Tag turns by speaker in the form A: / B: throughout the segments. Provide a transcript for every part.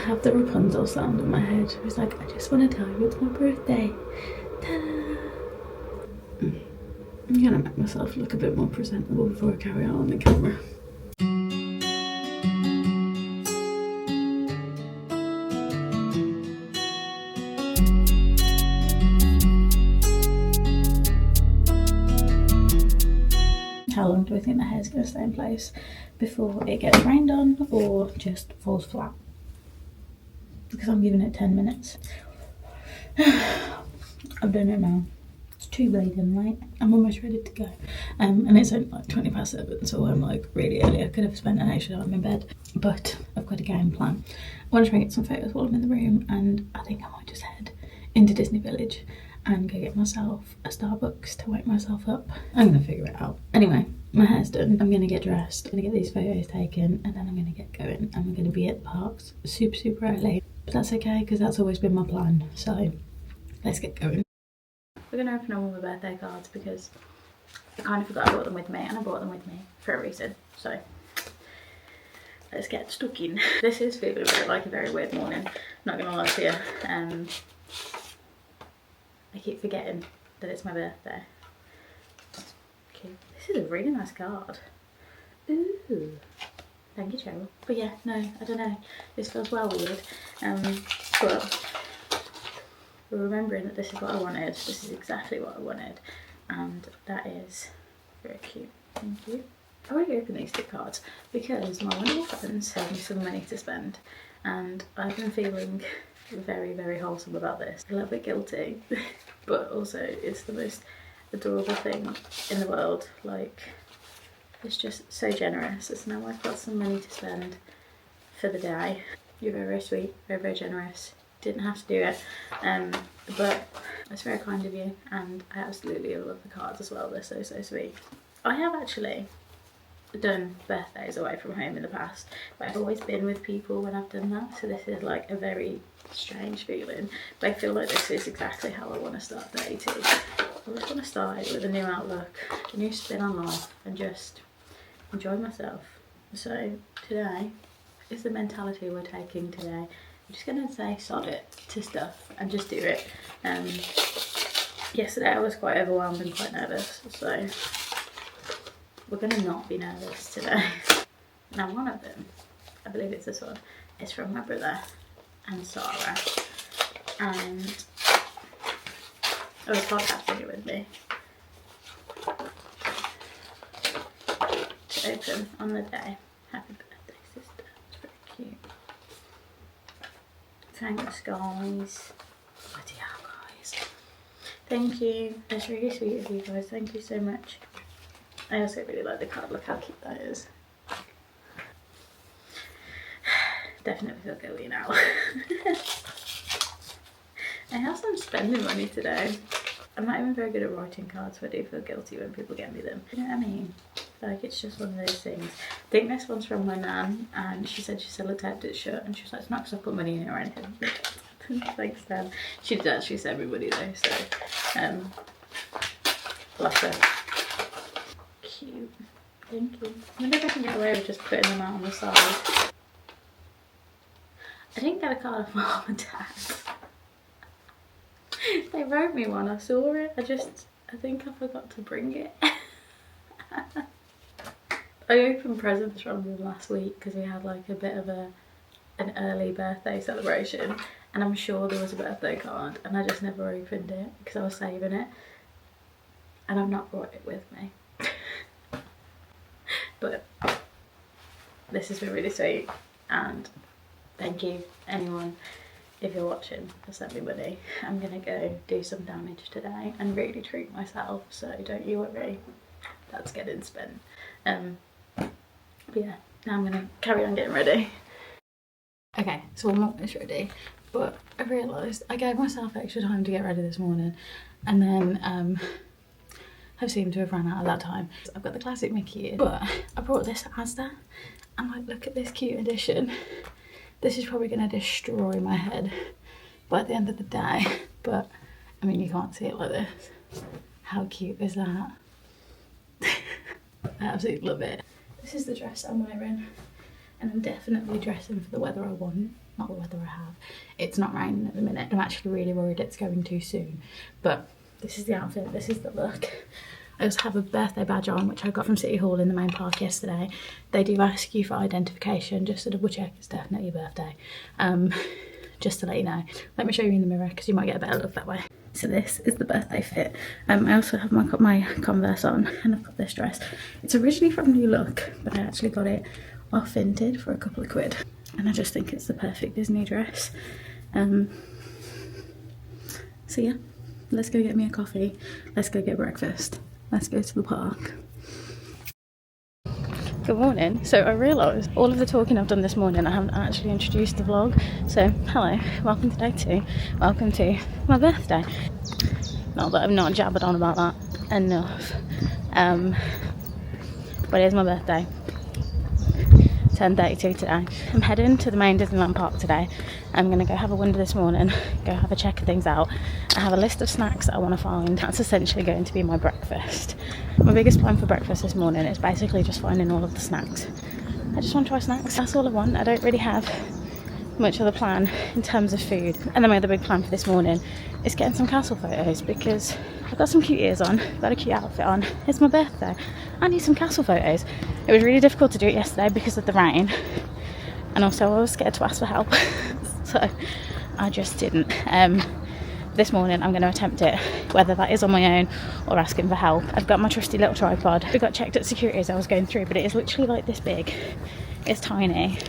A: have the Rapunzel sound in my head. It's like, I just want to tell you it's my birthday. Ta-da! I'm gonna make myself look a bit more presentable before I carry on the camera. How long do I think the hair's going to stay in place before it gets rained on or just falls flat? Because I'm giving it 10 minutes. I've done it now. It's too bleeding late. I'm almost ready to go. And it's only like 20 past 7, so I'm like really early. I could have spent an extra time in bed, but I've got a game plan. I want to try and get some photos while I'm in the room, and I think I might just head into Disney Village and go get myself a Starbucks to wake myself up. I'm gonna figure it out. Anyway, my hair's done. I'm gonna get dressed, I'm gonna get these photos taken, and then I'm gonna get going. And we're gonna be at the parks super early. But that's okay, because that's always been my plan. So let's get going. We're gonna open all my birthday cards because I kind of forgot I brought them with me, and I brought them with me for a reason. So let's get stuck in. This is feeling like a very weird morning, not gonna lie to you. I keep forgetting that it's my birthday. Okay, this is a really nice card. Ooh, thank you, Cheryl. But yeah, no, I don't know. This feels well weird. But we're remembering that this is what I wanted. This is exactly what I wanted, and that is very cute. Thank you. I already opened these 2 cards because my wonderful friends saved me some money to spend, and I've been feeling very wholesome about this. A little bit guilty, but also it's the most adorable thing in the world. Like, it's just so generous. So now I've got some money to spend for the day. You're very sweet, very generous. Didn't have to do it, but it's very kind of you, and I absolutely love the cards as well. They're so sweet. I have actually done birthdays away from home in the past, but I've always been with people when I've done that, so this is like a very strange feeling, but I feel like this is exactly how I want to start 32. I just want to start it with a new outlook, a new spin on life, and just enjoy myself. So today is the mentality we're taking today. I'm just going to say sod it to stuff and just do it. Yesterday I was quite overwhelmed and quite nervous, so we're going to not be nervous today. Now one of them, I believe it's this one, is from my brother and Sarah, and I was podcasting it with me to open on the day. Happy birthday, sister. It's very cute. Thanks, guys. Bloody hell, guys. Thank you. That's really sweet of you guys. Thank you so much. I also really like the card. Look how cute that is. Definitely feel guilty now. I have some spending money today. I'm not even very good at writing cards, so I do feel guilty when people get me them. You know what I mean? Like, it's just one of those things. I think this one's from my nan, and she said she sellotaped it shut, and she was like, it's not because I put money in it or anything. Thanks, Nan. She did actually send me money though, so bless her. Cute. Thank you. I wonder if I can get away with just putting them out on the side. I didn't get a card off my mum and dad. They wrote me one, I saw it. I think I forgot to bring it. I opened presents from them last week because we had like a bit of an early birthday celebration, and I'm sure there was a birthday card, and I just never opened it because I was saving it, and I've not brought it with me. But this has been really sweet, and thank you anyone, if you're watching, for sending me money. I'm gonna go do some damage today and really treat myself, so don't you worry, that's getting spent. But yeah, now I'm gonna carry on getting ready. Okay, so I'm almost ready, but I realised I gave myself extra time to get ready this morning, and then I've seemed to have run out of that time. So I've got the classic Mickey ears, but I brought this to Asda, and like, look at this cute addition. This is probably gonna destroy my head by the end of the day, but I mean, you can't see it like this. How cute is that? I absolutely love it. This is the dress I'm wearing, and I'm definitely dressing for the weather I want. not the weather I have. It's not raining at the minute. I'm actually really worried it's going too soon. But this is the outfit, this is the look. I also have a birthday badge on, which I got from City Hall in the main park yesterday. They do ask you for identification, just to double check it's definitely your birthday. Just to let you know. Let me show you in the mirror because you might get a better look that way. So this is the birthday fit. I also have my Converse on, and I've got this dress. It's originally from New Look, but I actually got it off Vinted for a couple of quid. And I just think it's the perfect Disney dress. So yeah, let's go get me a coffee. Let's go get breakfast. Let's go to the park. Good morning. So I realised all of the talking I've done this morning, I haven't actually introduced the vlog. So hello, welcome to day 2. Welcome to my birthday. Not that I've not jabbered on about that enough. But it is my birthday. 10:32 today. I'm heading to the main Disneyland Park today. I'm going to go have a wander this morning, go have a check of things out. I have a list of snacks that I want to find. That's essentially going to be my breakfast. My biggest plan for breakfast this morning is basically just finding all of the snacks. I just want to try snacks. That's all I want. I don't really have much of a plan in terms of food. And then my other big plan for this morning is getting some castle photos because I've got some cute ears on, got a cute outfit on. It's my birthday. I need some castle photos. It was really difficult to do it yesterday because of the rain, and also I was scared to ask for help, so I just didn't. This morning I'm going to attempt it, whether that is on my own or asking for help. I've got my trusty little tripod. We got checked at security as I was going through, but it is literally like this big. It's tiny.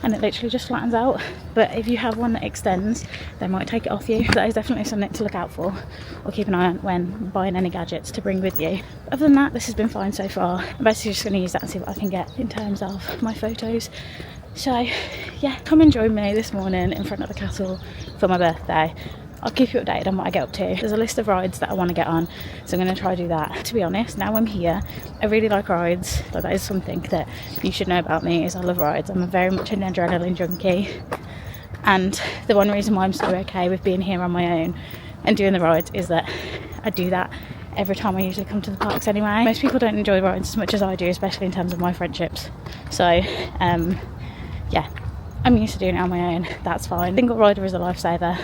A: And it literally just flattens out, but if you have one that extends, they might take it off you. That is definitely something to look out for, or keep an eye on when buying any gadgets to bring with you. But other than that, this has been fine so far. I'm basically just going to use that and see what I can get in terms of my photos. So yeah, come and join me this morning in front of the castle for my birthday. I'll keep you updated on what I get up to. There's a list of rides that I want to get on, so I'm going to try to do that. To be honest, now I'm here, I really like rides. Like, that is something that you should know about me, is I love rides. I'm very much an adrenaline junkie, and the one reason why I'm so okay with being here on my own and doing the rides is that I do that every time I usually come to the parks anyway. Most people don't enjoy rides as much as I do, especially in terms of my friendships. So yeah, I'm used to doing it on my own. That's fine. Single rider is a lifesaver.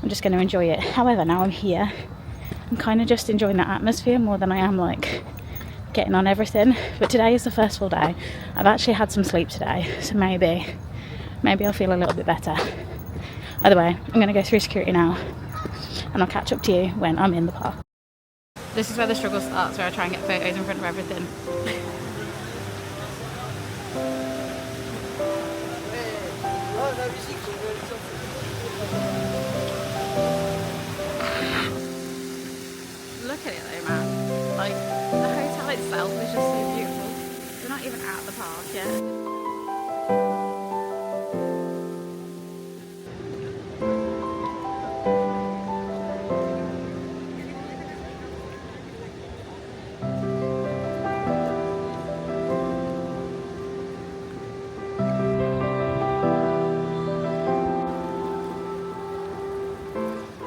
A: I'm just going to enjoy it. However, now I'm here, I'm kind of just enjoying that atmosphere more than I am like getting on everything. But today is the first full day. I've actually had some sleep today, so maybe I'll feel a little bit better. Either way, I'm going to go through security now, and I'll catch up to you when I'm in the park. This is where the struggle starts, where I try and get photos in front of everything. Look at it though, man. Like, the hotel itself is just so beautiful. We're not even at the park yet.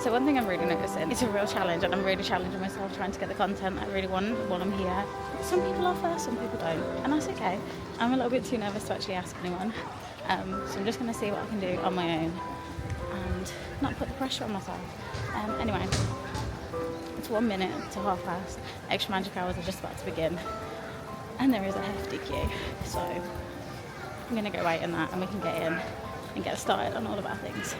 A: So one thing I'm really noticing, it's a real challenge, and I'm really challenging myself trying to get the content I really want while I'm here. Some people offer, some people don't, and that's okay. I'm a little bit too nervous to actually ask anyone, so I'm just going to see what I can do on my own and not put the pressure on myself. Anyway, it's 1 minute to past. Extra magic hours are just about to begin, and there is a hefty queue, so I'm going to go wait in that and we can get in and get started on all of our things.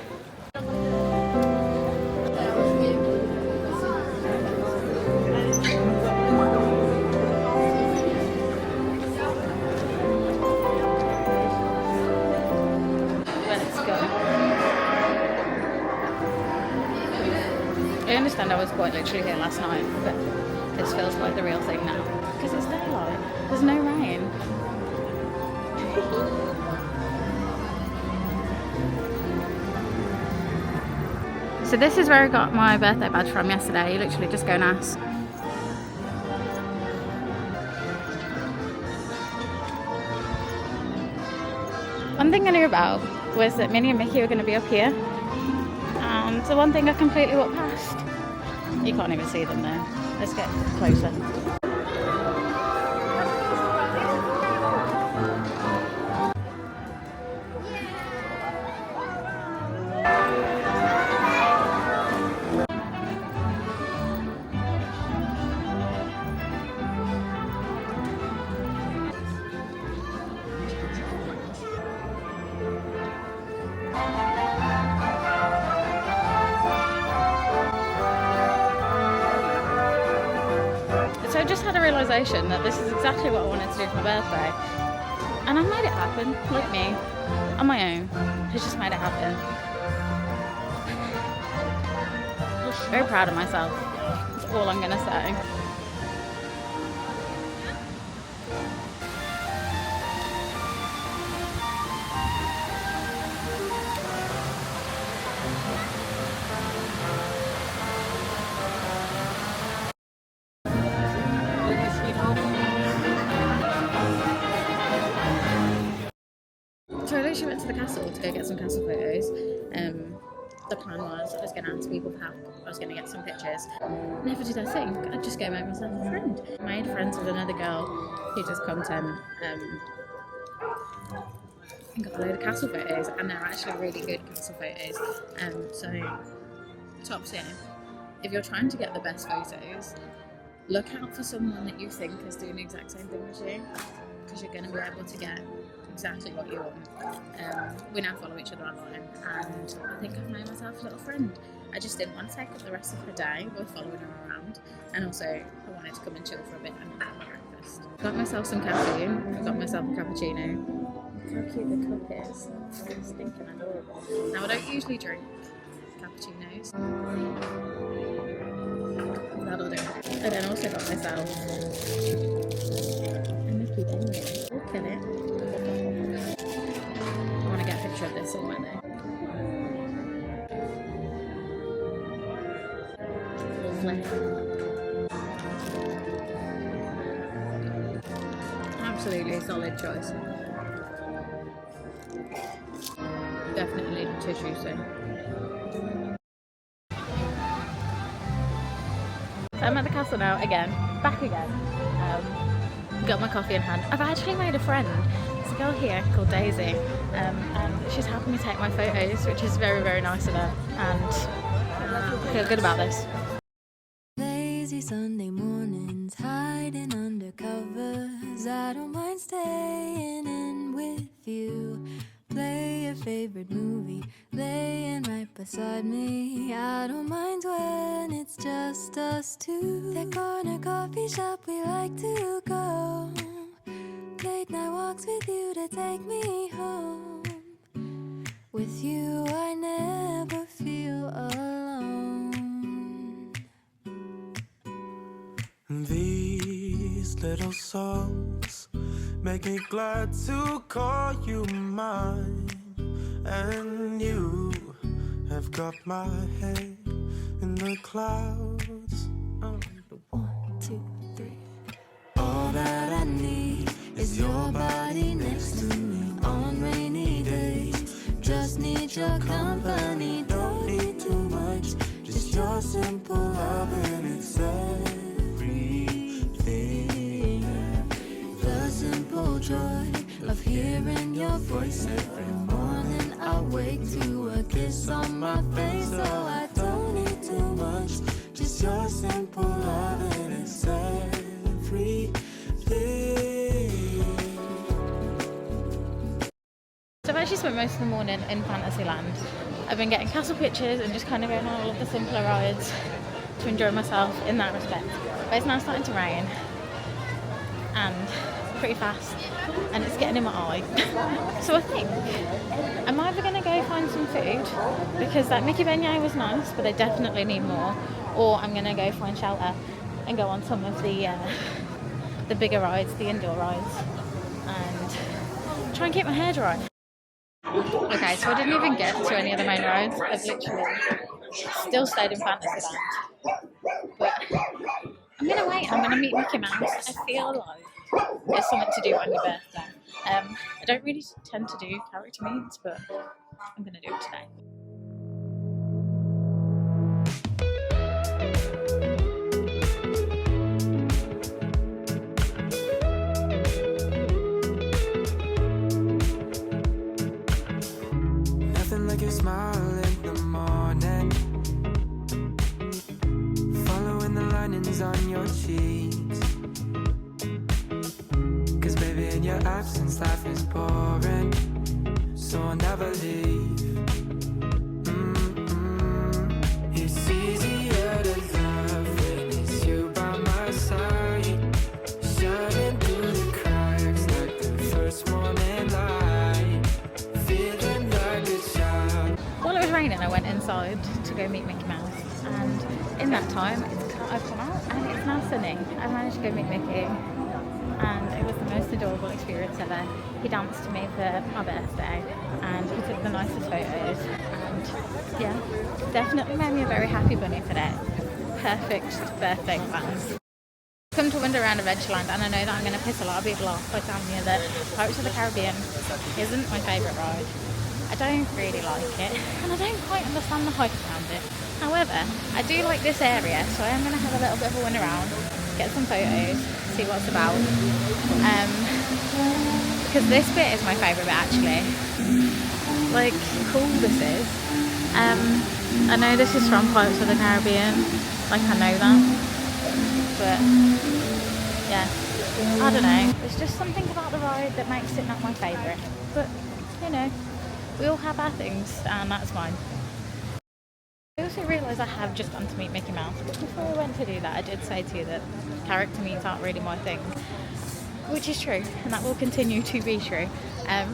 A: I understand I was quite literally here last night, but this feels like the real thing now. Because it's daylight, there's no rain. So this is where I got my birthday badge from yesterday. You literally just go and ask. One thing I knew about was that Minnie and Mickey were going to be up here. And the one thing I completely walked past. You can't even see them there. Let's get closer. I just had a realisation that this is exactly what I wanted to do for my birthday. And I've made it happen, like me, on my own. I've just made it happen. Very proud of myself. That's all I'm gonna say. So I literally went to the castle to go get some castle photos. The plan was I was going to ask people for help. I was going to get some pictures. Never did I think I'd just go make myself a friend. I made friends with another girl who does content and got a load of castle photos, and they're actually really good castle photos. So top tip, if you're trying to get the best photos, look out for someone that you think is doing the exact same thing as you, because you're going to be able to get exactly what you want. We now follow each other online, and I think I've made myself a little friend. I just didn't want to take up the rest of her day by following her around, and also I wanted to come and chill for a bit and have my breakfast. Got myself some caffeine, I got myself a cappuccino. Look how cute the cup is, it's stinking adorable. Now I don't usually drink cappuccinos. That'll do. I then also got myself a Mickey Benny. Look at it. I want to get a picture of this somewhere though. Lovely. Absolutely solid choice. Definitely too juicy. So I'm at the castle now again, back again. Got my coffee in hand. I've actually made a friend. There's a girl here called Daisy, and she's helping me take my photos, which is very, very nice of her, and I feel good about this.
B: Lazy Sunday mornings, hiding under covers. I don't mind staying in with you. Play your favorite movie, laying right beside me. I don't mind when it's just us two. That corner coffee shop we like to go. Late night walks with you to take me home. With you I never feel alone.
C: These little songs make me glad to call you mine. And you have got my head in the clouds.
B: 1, 2, 3.
C: All that I need is your body next to me on rainy days. Just need your company, don't need too much. Just your simple love and it's everything. The simple joy of hearing your voice every morning. I wake to a kiss on my face, so I don't need too much. Just your simple love and it's everything.
A: So I've actually spent most of the morning in Fantasyland. I've been getting castle pictures and just kind of going on all of the simpler rides to enjoy myself in that respect. But it's now starting to rain, and pretty fast, and it's getting in my eye. So I think I'm either going to go find some food, because that Mickey beignet was nice, but they definitely need more, or I'm going to go find shelter and go on some of the bigger rides, the indoor rides, and try and keep my hair dry. Okay, so I didn't even get to any of the main rides. I've literally still stayed in Fantasyland. But I'm going to wait, I'm going to meet Mickey Mouse. I feel like there's something to do on your birthday. I don't really tend to do character meets, but I'm going to do it today.
C: Nothing like your smile in the morning, following the linings on your cheeks. 'Cause baby, in your absence life is boring, so I'll never leave. It's easier to love when it's you by my side.
A: raining, I went inside to go meet Mickey Mouse, and in that time I've come out and it's now sunny. I managed to go meet Mickey and it was the most adorable experience ever. He danced to me for my birthday and he took the nicest photos, and yeah, definitely made me a very happy bunny today. Perfect birthday plans. Come to Wonderland Adventureland, and I know that I'm going to piss a lot of people off by telling you that Pirates of the Caribbean isn't my favourite ride. I don't really like it, and I don't quite understand the hype around it. However, I do like this area, so I am going to have a little bit of a run around, get some photos, see what's about. Because this bit is my favourite bit actually. Like, cool this is. I know this is from Pirates of the Caribbean, like I know that. But yeah, I don't know, there's just something about the ride that makes it not my favourite, but you know, we all have our things and that's fine. I also realised I have just gone to meet Mickey Mouse, but before I went to do that I did say to you that character meets aren't really my thing, which is true, and that will continue to be true.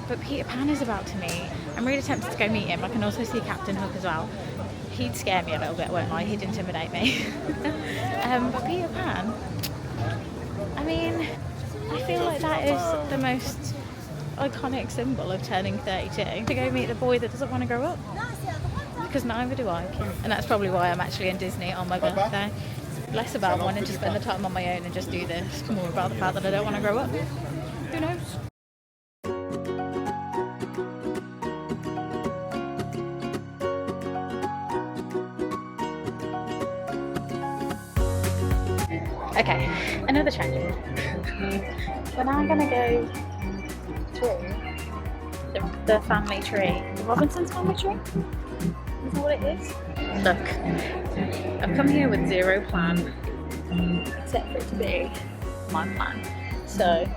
A: But Peter Pan is about to meet. I'm really tempted to go meet him. I can also see Captain Hook as well. He'd scare me a little bit, won't I? He'd intimidate me. But Peter Pan, I mean, I feel like that is the most iconic symbol of turning 32. To go meet the boy that doesn't want to grow up. Because neither do I. And that's probably why I'm actually in Disney on my birthday. Less about wanting to spend the time on my own and just do this, more about the fact that I don't want to grow up. Who knows? Okay, another change. We're now going to go through the family tree. The Robinson's family tree? Is that what it is? Look, I've come here with zero plan, except for it to be my plan. So,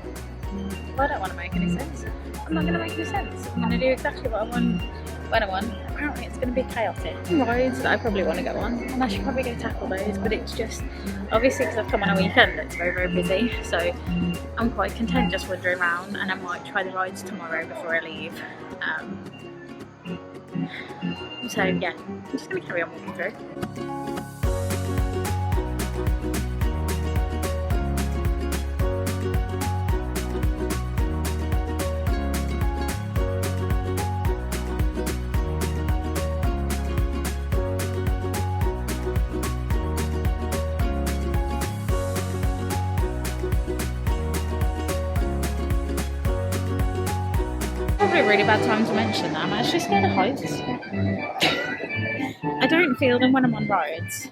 A: if I don't want to make any sense, I'm not going to make any sense. I'm going to do exactly what I want when I want. Apparently it's going to be chaotic. Rides that I probably want to go on, and I should probably go tackle those, but it's just, obviously because I've come on a weekend, it's very, very busy, so I'm quite content just wandering around, and I might try the rides tomorrow before I leave. So yeah, I'm just going to carry on walking through. Probably a really bad time to mention that. I'm actually scared of heights. I don't feel them when I'm on rides.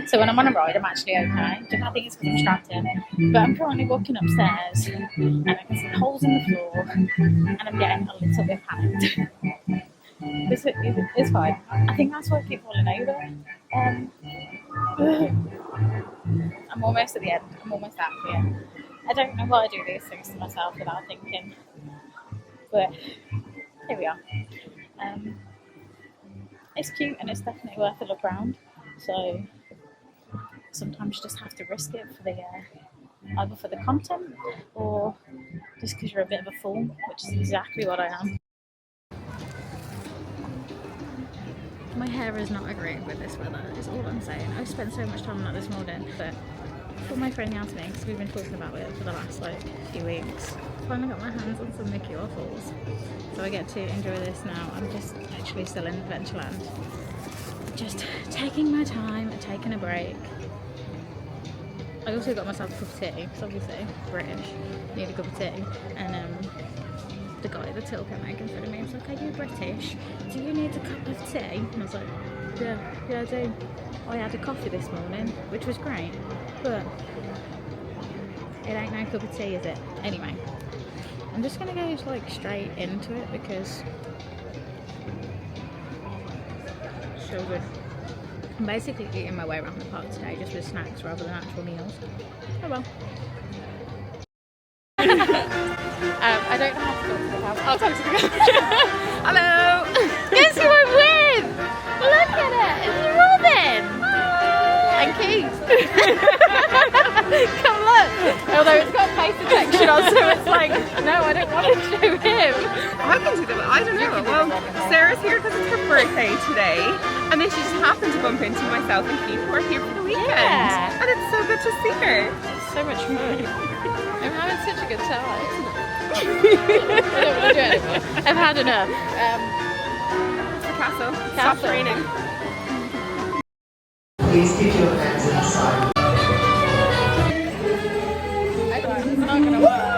A: So when I'm on a ride, I'm actually okay. I think it's because I'm strapped in. But I'm currently walking upstairs and I can see holes in the floor and I'm getting a little bit panicked. It's fine. I think that's why I keep falling over. I'm almost at the end. I'm almost out here. I don't know why I do these things to myself without thinking. But here we are. It's cute and it's definitely worth a look around. So sometimes you just have to risk it for the either for the content or just because you're a bit of a fool, which is exactly what I am. My hair is not agreeing with this weather, is all I'm saying. I spent so much time on that this morning, but for my friend Yasmin, because we've been talking about it for the last few weeks, finally got my hands on some Mickey waffles, so I get to enjoy this now. I'm just actually still in Adventureland, just taking my time and taking a break. I also got myself a cup of tea, because obviously British, need a cup of tea, and the guy at the till kept making fun of me. He was like, "Are you British? Do you need a cup of tea?" And I was like, yeah I do. I had a coffee this morning, which was great, but it ain't no cup of tea, is it? Anyway, I'm just gonna go straight into it because it's so good. I'm basically eating my way around the park today just with snacks rather than actual meals. Oh well. I don't know how to talk to the camera. I'll talk to the camera. Hello! Guess who I'm with? Look at it! It's Robin! And Keith. Come look! Although it's got face detection on, so it's like, no, I don't want to show him.
D: I can do that. I don't know. Well, Sarah's here because it's her birthday today, and then she just happened to bump into myself and Keith, who are here for the weekend.
A: Yeah.
D: And it's so good to see her.
A: So much fun.
E: I'm having such a good time. I don't want to do it anymore.
A: I've had enough.
D: It's the castle. It stopped raining.
F: Please keep your hands inside.
E: It's not gonna work.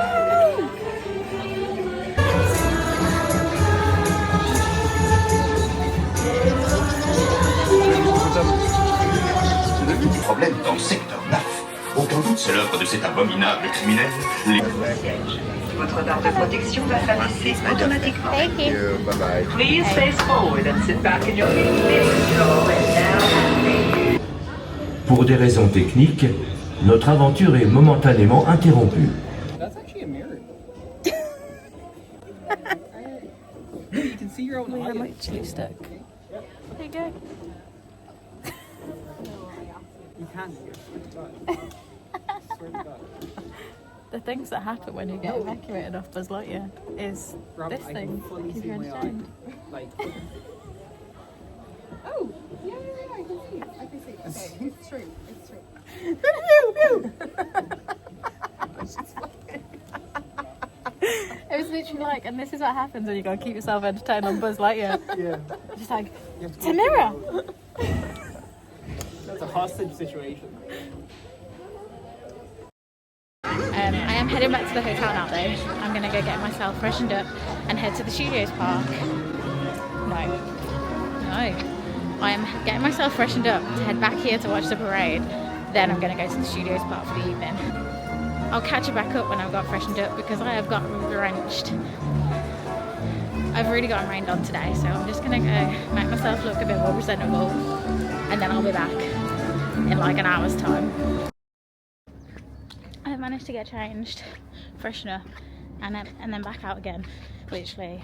G: Problème dans le secteur 9. Aucun doute, c'est l'œuvre de cet abominable criminel.
F: Votre barre de protection va s'afficher automatiquement.
A: Thank you.
G: Bye bye.
F: Please face forward and sit back in your seat.
H: Pour des raisons techniques, notre aventure est momentanément interrompue.
I: That's actually a mirror. You can see your own
A: I'm
I: audience.
A: literally stuck. There you go.
I: You can. Swear to God.
A: The things that happen when you get evacuated off Buzz Lightyear is
I: Rob,
A: this
I: I
A: thing.
I: can fully
A: Keep
I: see
A: you
I: my eye.
A: entertained.
I: Like.
E: Oh, yeah, I can see. I can see. Okay, it's straight. It's straight.
A: It was literally like, and this is what happens when you gotta keep yourself entertained on Buzz Lightyear.
I: Yeah.
A: Just like,
I: You have to
A: it's a mirror.
I: It's a hostage situation.
A: I am heading back to the hotel now though. I'm gonna go get myself freshened up and head to the Studios Park. No. I am getting myself freshened up to head back here to watch the parade. Then I'm gonna go to the Studios Park for the evening. I'll catch you back up when I've got freshened up because I have got drenched. I've really gotten rained on today, so I'm just gonna go make myself look a bit more presentable and then I'll be back in like an hour's time. I managed to get changed, freshen up, and then back out again, literally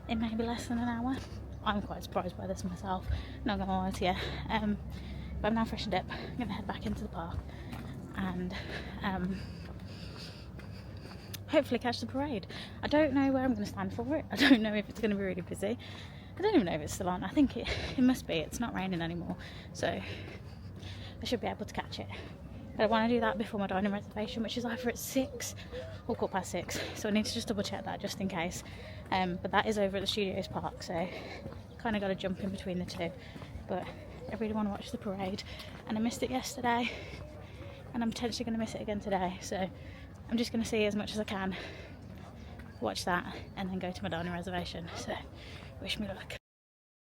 A: in maybe less than an hour. I'm quite surprised by this myself, not gonna lie to you. But I'm now freshened up. I'm gonna head back into the park and hopefully catch the parade. I don't know where I'm gonna stand for it. I don't know if it's gonna be really busy. I don't even know if it's still on. I think it must be. It's not raining anymore, so I should be able to catch it. But I want to do that before my dining reservation, which is either at 6 or 6:15. So I need to just double check that just in case. But that is over at the Studios Park, so kind of got to jump in between the two. But I really want to watch the parade, and I missed it yesterday, and I'm potentially going to miss it again today. So I'm just going to see as much as I can, watch that, and then go to my dining reservation. So wish me luck.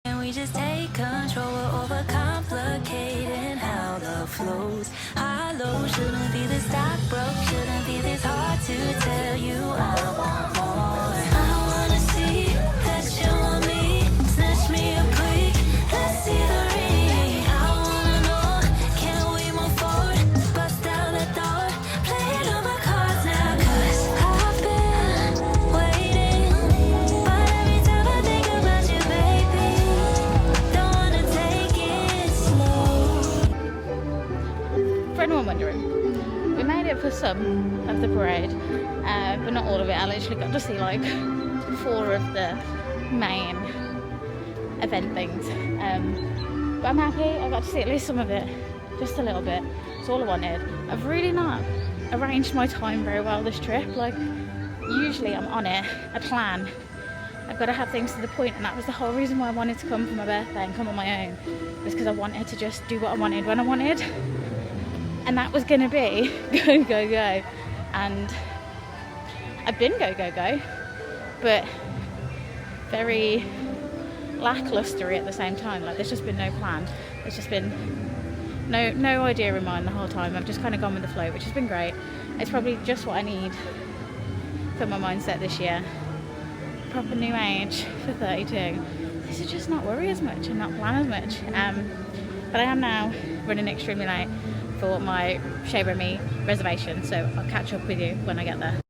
B: And we just take control, we're overcomplicating how love flows. High low shouldn't be this dark, broke shouldn't be this hard to tell you I want more. I wanna see that you want me, snatch me up quick, let's see the ring. I wanna know, can we move forward, bust down the door, play all my cards now, 'cause I've been waiting, but every time I think about you, baby, don't wanna take it slow.
A: For anyone wondering, we made it for some of the parade, but not all of it. I literally got to see like 4 of the main event things. But I'm happy I got to see at least some of it, just a little bit. It's all I wanted. I've really not arranged my time very well this trip. Like, usually I'm on it, I plan. I've got to have things to the point, and that was the whole reason why I wanted to come for my birthday and come on my own, was because I wanted to just do what I wanted when I wanted. And that was gonna be go, go, go. And I've been go, go, go, but very lacklustery at the same time. Like, there's just been no plan. There's just been no idea in mind the whole time. I've just kind of gone with the flow, which has been great. It's probably just what I need for my mindset this year. Proper new age for 32. This is just not worry as much and not plan as much. But I am now running extremely late for my Chez Remy reservation, so I'll catch up with you when I get there.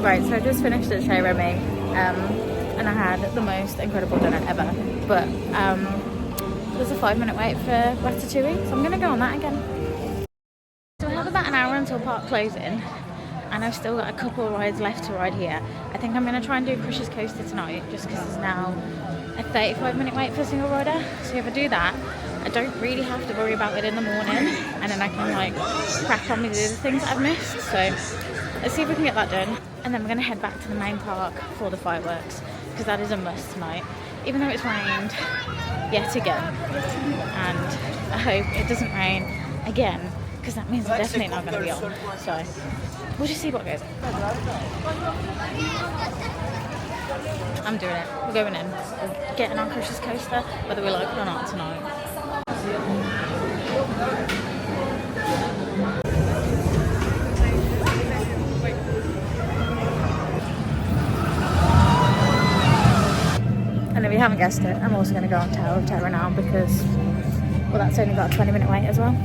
A: Right, so I just finished at Chez Remy, and I had the most incredible dinner ever. But there's a 5-minute wait for Ratatouille, so I'm gonna go on that again. So we have about an hour until park closing, and I've still got a couple of rides left to ride here. I think I'm gonna try and do Crush's Coaster tonight, just because there's now a 35-minute wait for a single rider. So if I do that, I don't really have to worry about it in the morning, and then I can like crack on with the other things that I've missed. So let's see if we can get that done, and then we're going to head back to the main park for the fireworks, because that is a must tonight, even though it's rained yet again, and I hope it doesn't rain again, because that means I'm definitely not going to be on. So we'll just see what goes. I'm doing it. We're going in. We're getting on Crush's Coaster, whether we like it or not tonight. And if you haven't guessed it, I'm also going to go on Tower of Terror now because, well, that's only got a 20-minute wait as well.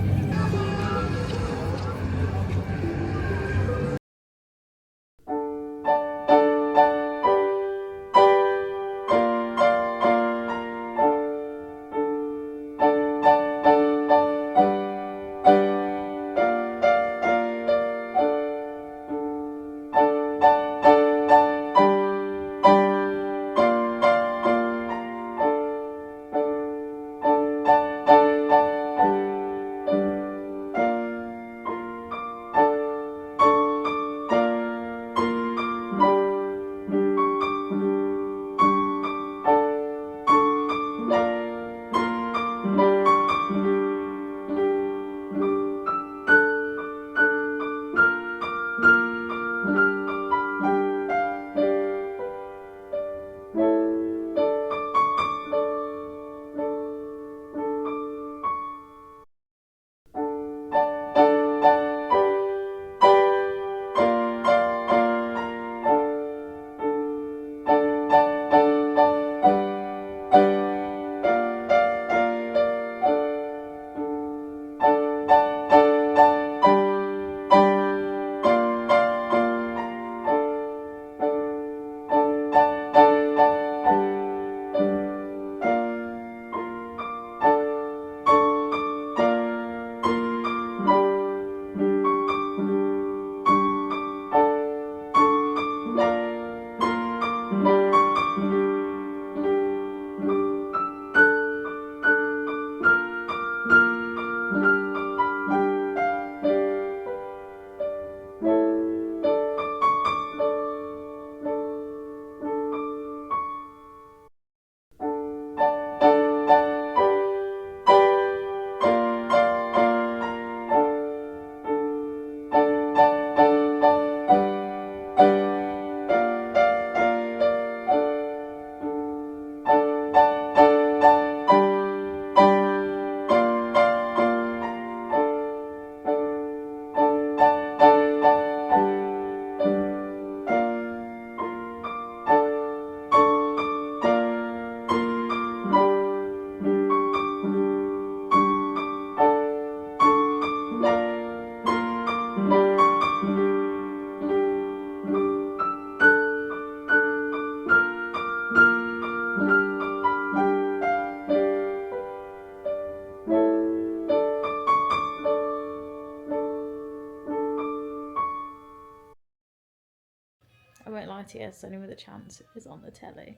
A: I won't lie to you, Sunny with a Chance is on the telly.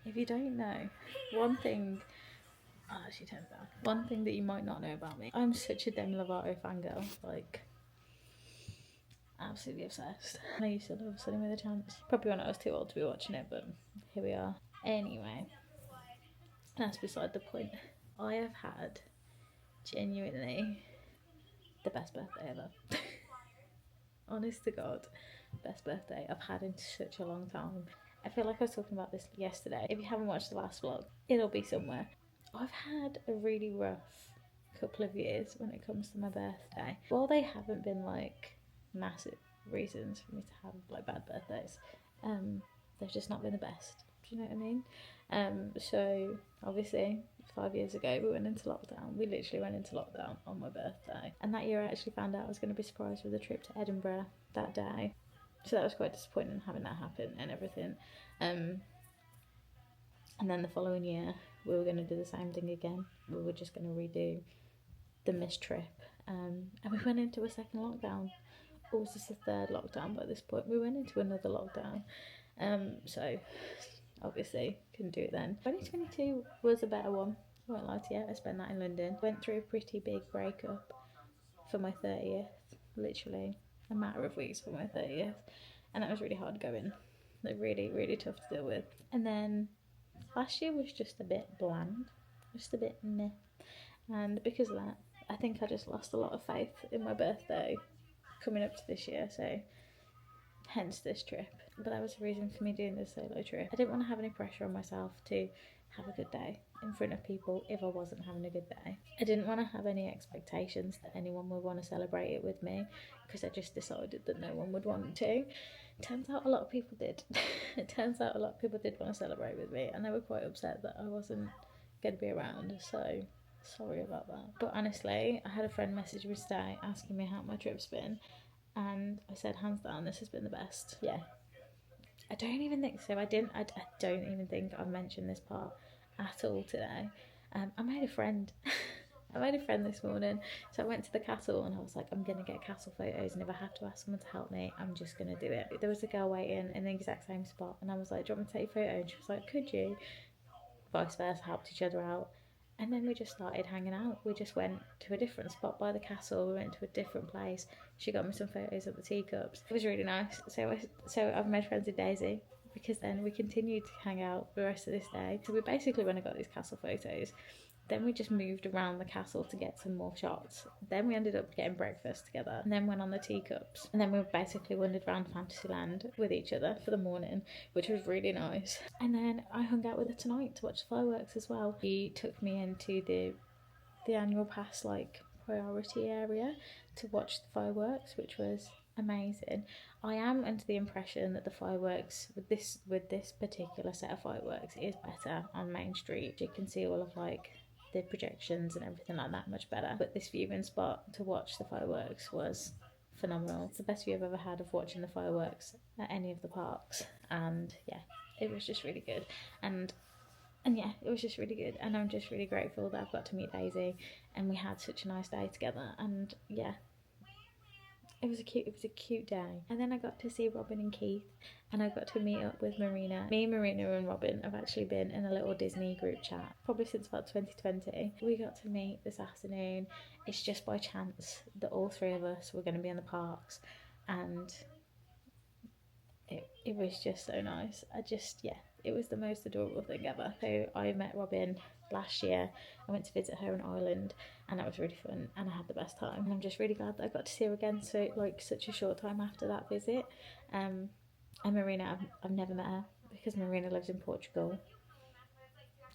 A: If you don't know, one thing, she turned down. One thing that you might not know about me, I'm such a Demi Lovato fangirl, like, absolutely obsessed. I used to love Sunny with a Chance. Probably when I was too old to be watching it, but here we are. Anyway, that's beside the point. I have had, genuinely, the best birthday ever. Honest to God, best birthday I've had in such a long time. I feel like I was talking about this yesterday. If you haven't watched the last vlog, it'll be somewhere. I've had a really rough couple of years when it comes to my birthday. While they haven't been like massive reasons for me to have like bad birthdays, they've just not been the best. Do you know what I mean? So obviously 5 years ago we went into lockdown. We literally went into lockdown on my birthday, and that year I actually found out I was going to be surprised with a trip to Edinburgh that day. So that was quite disappointing having that happen and everything. And then the following year we were going to do the same thing again. We were just going to redo the missed trip, and we went into a second lockdown. Or was this the third lockdown by this point? We went into another lockdown. So obviously couldn't do it then. 2022 was a better one, I won't lie to you. I spent that in London. Went through a pretty big breakup for my 30th, literally a matter of weeks for my 30th, and that was really hard going, like really tough to deal with. And then last year was just a bit bland, just a bit meh, and because of that I think I just lost a lot of faith in my birthday coming up to this year, so hence this trip. But that was the reason for me doing this solo trip. I didn't want to have any pressure on myself to have a good day in front of people if I wasn't having a good day. I didn't want to have any expectations that anyone would want to celebrate it with me, because I just decided that no one would want to. Turns out a lot of people did. It turns out a lot of people did want to celebrate with me, and they were quite upset that I wasn't going to be around, so sorry about that. But honestly, I had a friend message me today asking me how my trip's been, and I said hands down this has been the best. Yeah, I don't even think so. I don't even think I've mentioned this part at all today. I made a friend. I made a friend this morning. So I went to the castle and I was like, I'm going to get castle photos, and if I have to ask someone to help me, I'm just going to do it. There was a girl waiting in the exact same spot, and I was like, do you want me to take a photo? And she was like, could you? Vice versa, helped each other out. And then we just started hanging out. We just went to a different spot by the castle. We went to a different place. She got me some photos of the teacups. It was really nice. So I've made friends with Daisy, because then we continued to hang out the rest of this day. So we basically, when I got these castle photos, then we just moved around the castle to get some more shots. Then we ended up getting breakfast together, and then went on the teacups. And then we basically wandered around Fantasyland with each other for the morning, which was really nice. And then I hung out with her tonight to watch the fireworks as well. She took me into the annual pass like priority area to watch the fireworks, which was amazing. I am under the impression that the fireworks with this particular set of fireworks is better on Main Street. You can see all of like the projections and everything like that much better, but this viewing spot to watch the fireworks was phenomenal. It's the best view I've ever had of watching the fireworks at any of the parks, and yeah, it was just really good. And yeah, it was just really good, and I'm just really grateful that I've got to meet Daisy, and we had such a nice day together. And yeah, it was a cute day. And then I got to see Robin and Keith, and I got to meet up with Marina. Me, Marina and Robin have actually been in a little Disney group chat probably since about 2020. We got to meet this afternoon. It's just by chance that all three of us were going to be in the parks, and it was just so nice. It was the most adorable thing ever. So I met Robin last year. I went to visit her in Ireland, and that was really fun, and I had the best time. And I'm just really glad that I got to see her again so like such a short time after that visit. And Marina, I've never met her because Marina lives in Portugal,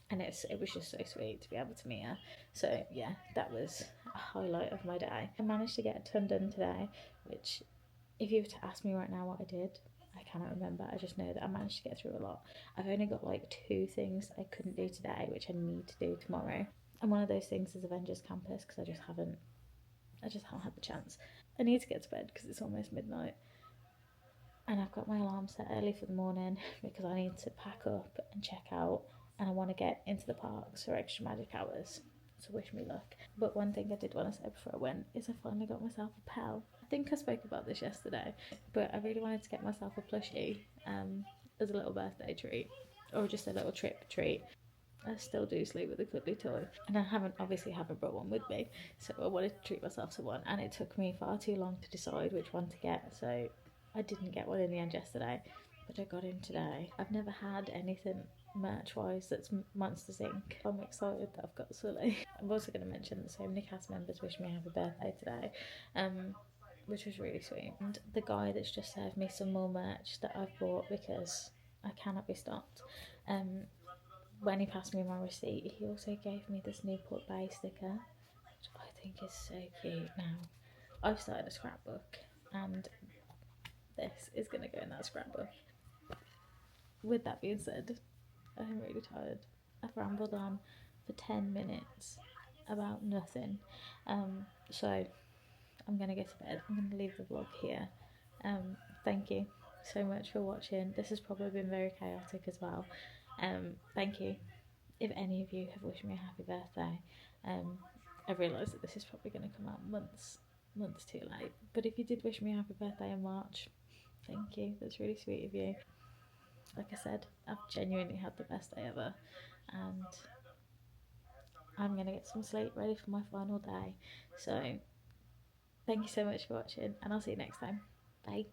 A: and it was just so sweet to be able to meet her. So yeah, that was a highlight of my day. I managed to get a ton done today, which if you were to ask me right now what I did, I cannot remember. I just know that I managed to get through a lot. I've only got like 2 things I couldn't do today, which I need to do tomorrow. And one of those things is Avengers Campus, because I just haven't had the chance. I need to get to bed because it's almost midnight. And I've got my alarm set early for the morning because I need to pack up and check out, and I want to get into the parks for extra magic hours. So wish me luck. But one thing I did want to say before I went is I finally got myself a pal. I think I spoke about this yesterday, but I really wanted to get myself a plushie as a little birthday treat, or just a little trip treat. I still do sleep with a cuddly toy, and I haven't brought one with me, so I wanted to treat myself to one, and it took me far too long to decide which one to get, so I didn't get one in the end yesterday, but I got in today. I've never had anything merch-wise that's Monsters Inc. I'm excited that I've got Sully. I'm also going to mention that so many cast members wished me happy birthday today, which was really sweet. And the guy that's just served me some more merch that I've bought because I cannot be stopped, when he passed me my receipt, he also gave me this Newport Bay sticker, which I think is so cute. Now, I've started a scrapbook, and this is going to go in that scrapbook. With that being said, I'm really tired. I've rambled on for 10 minutes about nothing. So I'm going to go to bed. I'm going to leave the vlog here. Thank you so much for watching. This has probably been very chaotic as well. Thank you if any of you have wished me a happy birthday. I realise that this is probably going to come out months too late, but if you did wish me a happy birthday in March, thank you, that's really sweet of you. Like I said, I've genuinely had the best day ever, and I'm going to get some sleep ready for my final day. So thank you so much for watching, and I'll see you next time. Bye.